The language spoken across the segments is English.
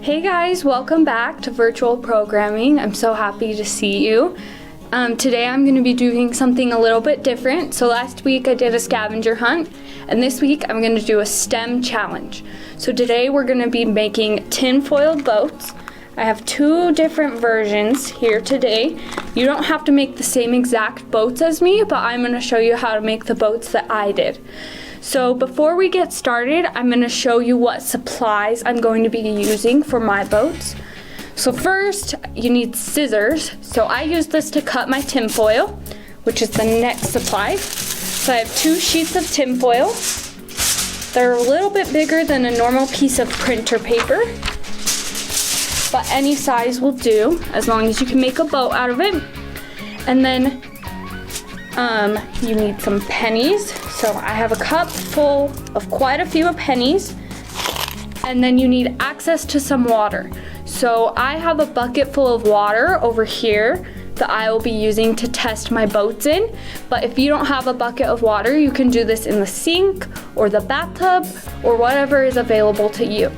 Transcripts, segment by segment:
Hey guys, welcome back to virtual programming. I'm so happy to see you. Today I'm going to be doing something a little bit different. So last week I did a scavenger hunt, and this week I'm going to do a STEM challenge. So today we're going to be making tin-foil boats. I have two different versions here today. You don't have to make the same exact boats as me, but I'm going to show you how to make the boats that I did. So before we get started, I'm going to show you what supplies I'm going to be using for my boats. So first, you need scissors. So I use this to cut my tinfoil, which is the next supply. So I have 2 sheets of tinfoil. They're a little bit bigger than a normal piece of printer paper, but any size will do, as long as you can make a boat out of it. And then you need some pennies. So I have a cup full of quite a few pennies. And then you need access to some water. So I have a bucket full of water over here that I will be using to test my boats in. But if you don't have a bucket of water, you can do this in the sink or the bathtub or whatever is available to you.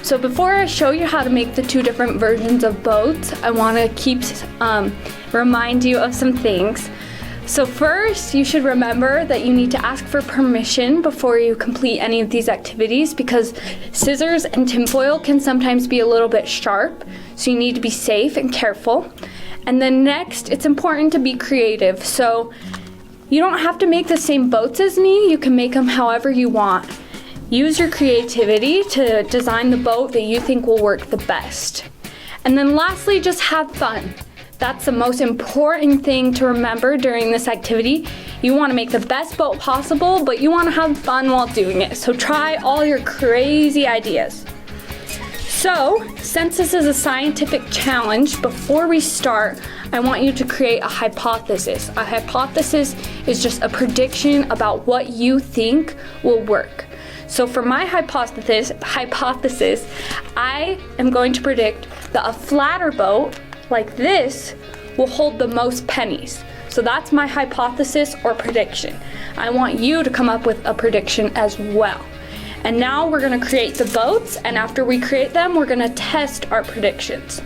So before I show you how to make the 2 different versions of boats, I want to remind you of some things. So first, you should remember that you need to ask for permission before you complete any of these activities, because scissors and tinfoil can sometimes be a little bit sharp, so you need to be safe and careful. And then next, it's important to be creative. So you don't have to make the same boats as me, you can make them however you want. Use your creativity to design the boat that you think will work the best. And then lastly, just have fun. That's the most important thing to remember during this activity. You want to make the best boat possible, but you want to have fun while doing it. So try all your crazy ideas. So, since this is a scientific challenge, before we start, I want you to create a hypothesis. A hypothesis is just a prediction about what you think will work. So for my hypothesis, I am going to predict that a flatter boat like this will hold the most pennies. So that's my hypothesis or prediction. I want you to come up with a prediction as well. And now we're going to create the boats, and after we create them, we're going to test our predictions.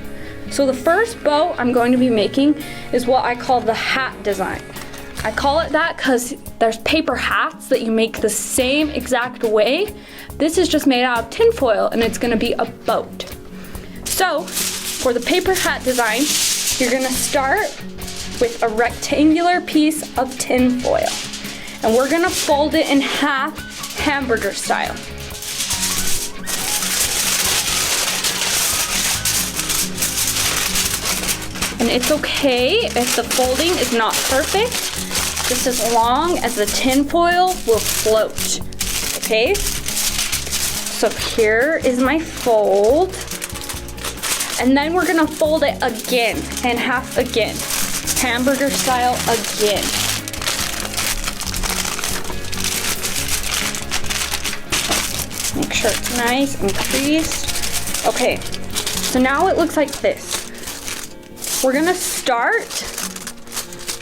So the first boat I'm going to be making is what I call the hat design. I call it that because there's paper hats that you make the same exact way. This is just made out of tinfoil, and it's going to be a boat. So for the paper hat design, you're going to start with a rectangular piece of tinfoil, and we're going to fold it in half, hamburger style. And it's okay if the folding is not perfect, just as long as the tinfoil will float. Okay? So here is my fold. And then we're gonna fold it again, and half again. Hamburger style again. Make sure it's nice and creased. Okay, so now it looks like this. We're gonna start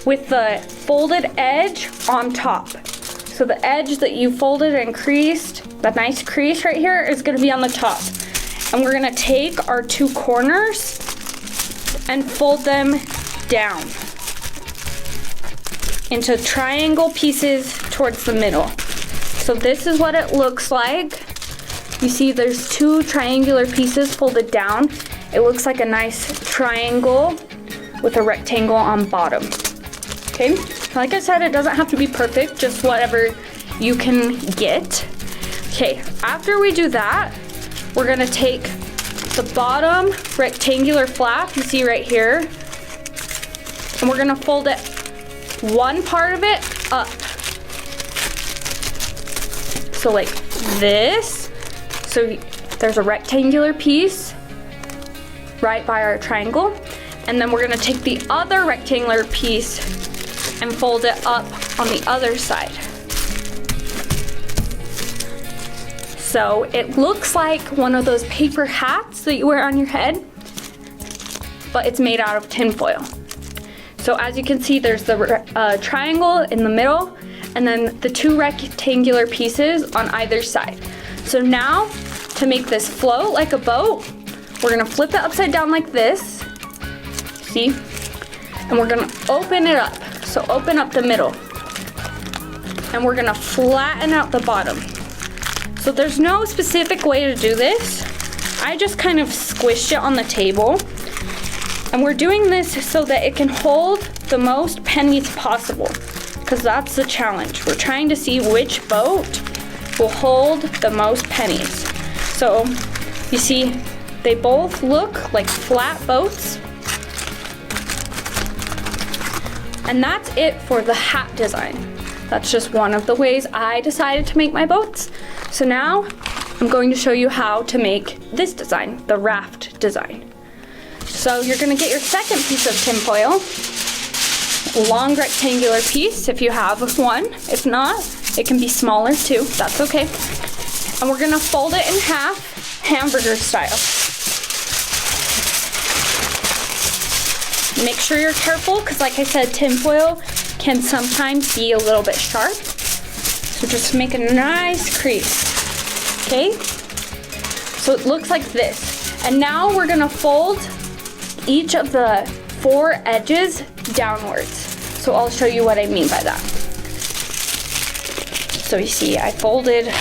with the folded edge on top. So the edge that you folded and creased, that nice crease right here, is gonna be on the top. And we're gonna take our 2 corners and fold them down into triangle pieces towards the middle. So this is what it looks like. You see there's 2 triangular pieces folded down. It looks like a nice triangle with a rectangle on bottom. Okay, like I said, it doesn't have to be perfect, just whatever you can get. Okay, after we do that, we're gonna take the bottom rectangular flap, you see right here, and we're gonna fold it, one part of it up. So like this. So there's a rectangular piece right by our triangle, and then we're gonna take the other rectangular piece and fold it up on the other side. So it looks like one of those paper hats that you wear on your head, but it's made out of tinfoil. So as you can see, there's the triangle in the middle, and then the 2 rectangular pieces on either side. So now to make this float like a boat, we're gonna flip it upside down like this, see? And we're gonna open it up. So open up the middle. And we're gonna flatten out the bottom. So there's no specific way to do this. I just kind of squished it on the table. And we're doing this so that it can hold the most pennies possible, because that's the challenge. We're trying to see which boat will hold the most pennies. So you see, they both look like flat boats. And that's it for the hat design. That's just one of the ways I decided to make my boats. So now I'm going to show you how to make this design, the raft design. So you're gonna get your second piece of tinfoil, a long rectangular piece if you have one. If not, it can be smaller too, that's okay. And we're gonna fold it in half, hamburger style. Make sure you're careful, because like I said, tinfoil can sometimes be a little bit sharp. So just make a nice crease, okay? So it looks like this. And now we're gonna fold each of the 4 edges downwards. So I'll show you what I mean by that. So you see, I folded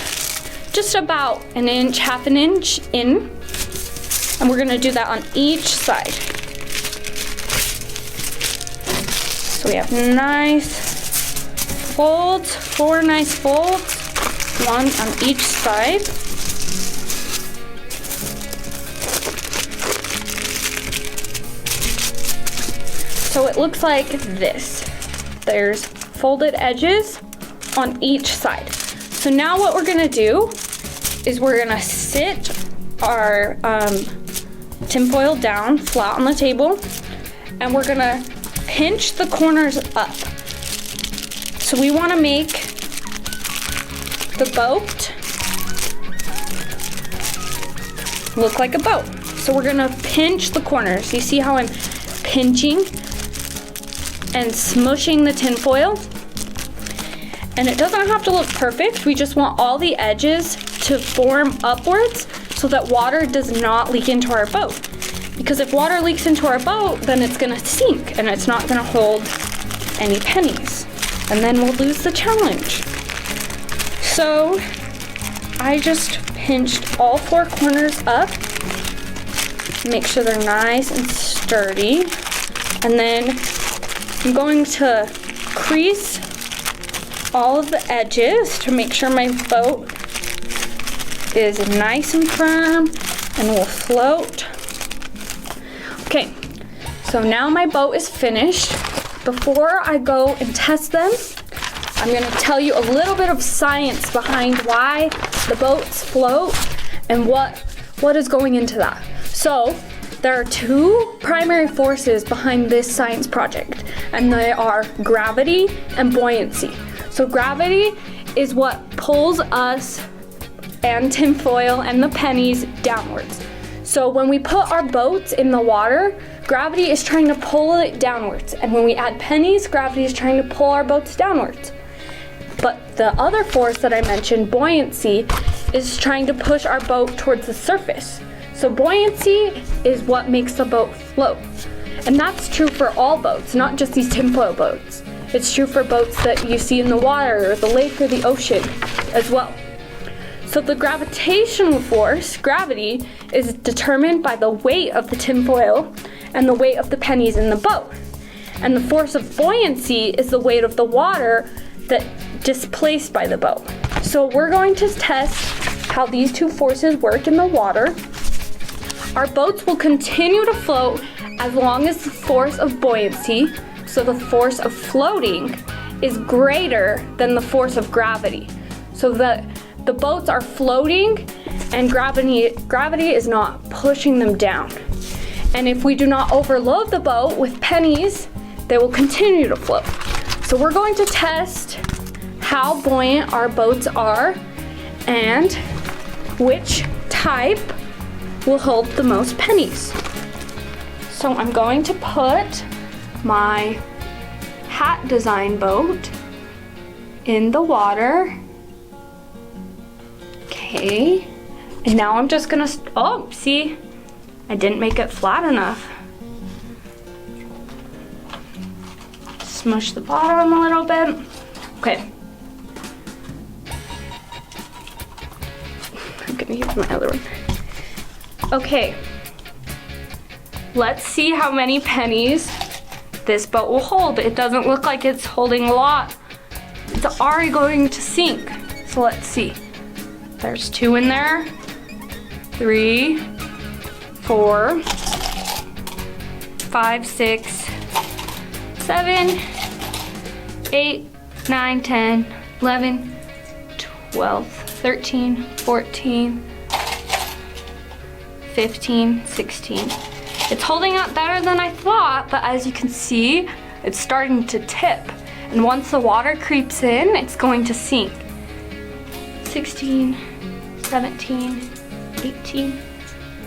just about an inch, half an inch in, and we're gonna do that on each side. So we have nice folds, 4 nice folds, one on each side. So it looks like this. There's folded edges on each side. So now what we're gonna do is we're gonna sit our tinfoil down flat on the table, and we're gonna pinch the corners up. So we wanna make the boat look like a boat. So we're gonna pinch the corners. You see how I'm pinching and smushing the tinfoil? And it doesn't have to look perfect. We just want all the edges to form upwards so that water does not leak into our boat. Because if water leaks into our boat, then it's gonna sink and it's not gonna hold any pennies. And then we'll lose the challenge. So I just pinched all 4 corners up. Make sure they're nice and sturdy. And then I'm going to crease all of the edges to make sure my boat is nice and firm and will float. Okay, so now my boat is finished. Before I go and test them, I'm gonna tell you a little bit of science behind why the boats float and what is going into that. So there are 2 primary forces behind this science project, and they are gravity and buoyancy. So gravity is what pulls us and tinfoil and the pennies downwards. So when we put our boats in the water, gravity is trying to pull it downwards. And when we add pennies, gravity is trying to pull our boats downwards. But the other force that I mentioned, buoyancy, is trying to push our boat towards the surface. So buoyancy is what makes the boat float. And that's true for all boats, not just these tinfoil boats. It's true for boats that you see in the water or the lake or the ocean as well. So the gravitational force, gravity, is determined by the weight of the tinfoil and the weight of the pennies in the boat. And the force of buoyancy is the weight of the water that displaced by the boat. So we're going to test how these 2 forces work in the water. Our boats will continue to float as long as the force of buoyancy, so the force of floating, is greater than the force of gravity. So that the boats are floating and gravity is not pushing them down. And if we do not overload the boat with pennies, they will continue to float. So we're going to test how buoyant our boats are and which type will hold the most pennies. So I'm going to put my hat design boat in the water. Okay, And now I'm just gonna, oh, see, I didn't make it flat enough. Smush the bottom a little bit. Okay. I'm gonna use my other one. Okay. Let's see how many pennies this boat will hold. It doesn't look like it's holding a lot. It's already going to sink. So let's see. There's 2 in there. 3, 4, 5, 6, 7, 8, 9, 10, 11, 12, 13, 14, 15, 16. It's holding up better than I thought, but as you can see, it's starting to tip. And once the water creeps in, it's going to sink. 16, 17, 18,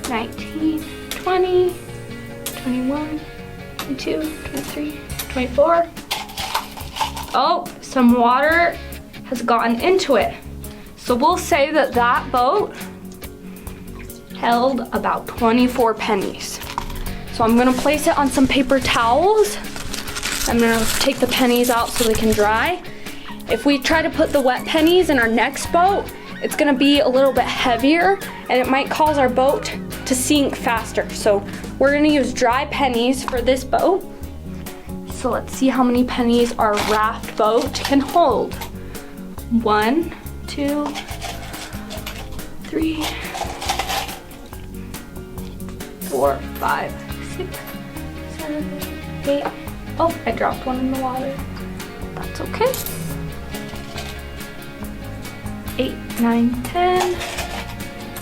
19, 20, 21, 22, 23, 24. Oh, some water has gotten into it. So we'll say that that boat held about 24 pennies. So I'm gonna place it on some paper towels. I'm gonna take the pennies out so they can dry. If we try to put the wet pennies in our next boat, it's gonna be a little bit heavier and it might cause our boat to sink faster. So we're gonna use dry pennies for this boat. So let's see how many pennies our raft boat can hold. 1, 2, 3, 4, 5, 6, 7, 8. Oh, I dropped one in the water. That's okay. 8, 9, 10,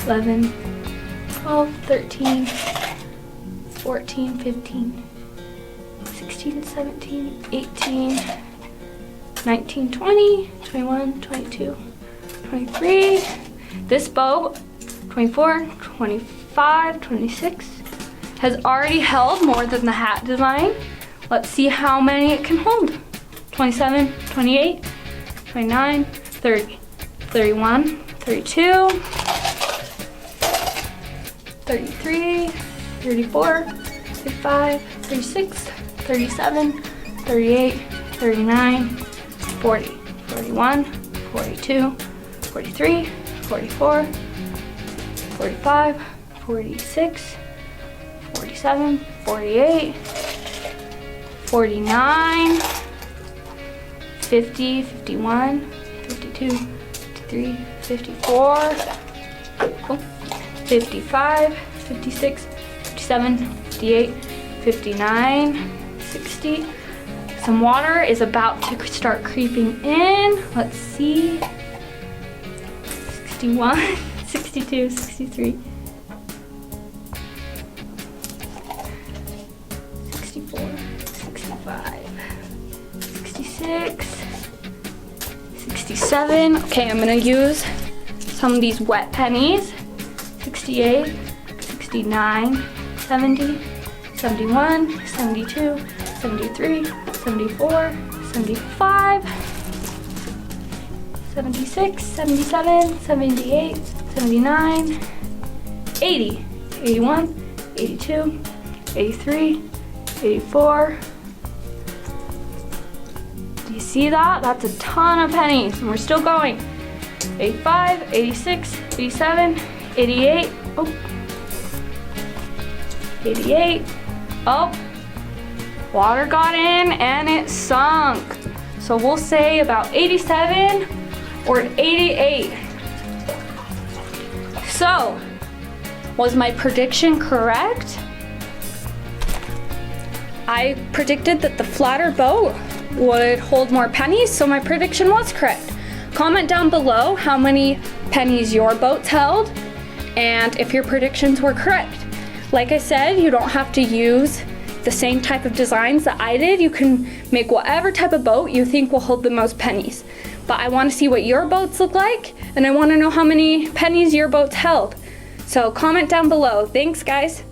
11, 12, 13, 14, 15, 16, 17, 18, 19, 20, 21, 22, 23. This boat, 24, 25, 26, has already held more than the hat design. Let's see how many it can hold. 27, 28, 29, 30, 31, 32, 33, 34, 35, 36, 37, 38, 39, 40, 41, 42, 43, 44, 45, 46, 47, 48, 49, 50, 51, 52, 53, 54, 55, 56, 57, 58, 59, 60. Some water is about to start creeping in. Let's see. 61, 62, 63, 64, 65, 66, 67. Okay, I'm gonna use some of these wet pennies. 68, 69, 70, 71, 72, 73, 74, 75, 76, 77, 78, 79, 80, 81, 82, 83, 84. Do you see that? That's a ton of pennies, and we're still going. 85, 86, 87, 88, oh, 88, oh, water got in and it sunk. So we'll say about 87 or 88. So, was my prediction correct? I predicted that the flatter boat would hold more pennies, so my prediction was correct. Comment down below how many pennies your boats held and if your predictions were correct. Like I said, you don't have to use the same type of designs that I did. You can make whatever type of boat you think will hold the most pennies. But I want to see what your boats look like, and I want to know how many pennies your boats held. So comment down below. Thanks, guys.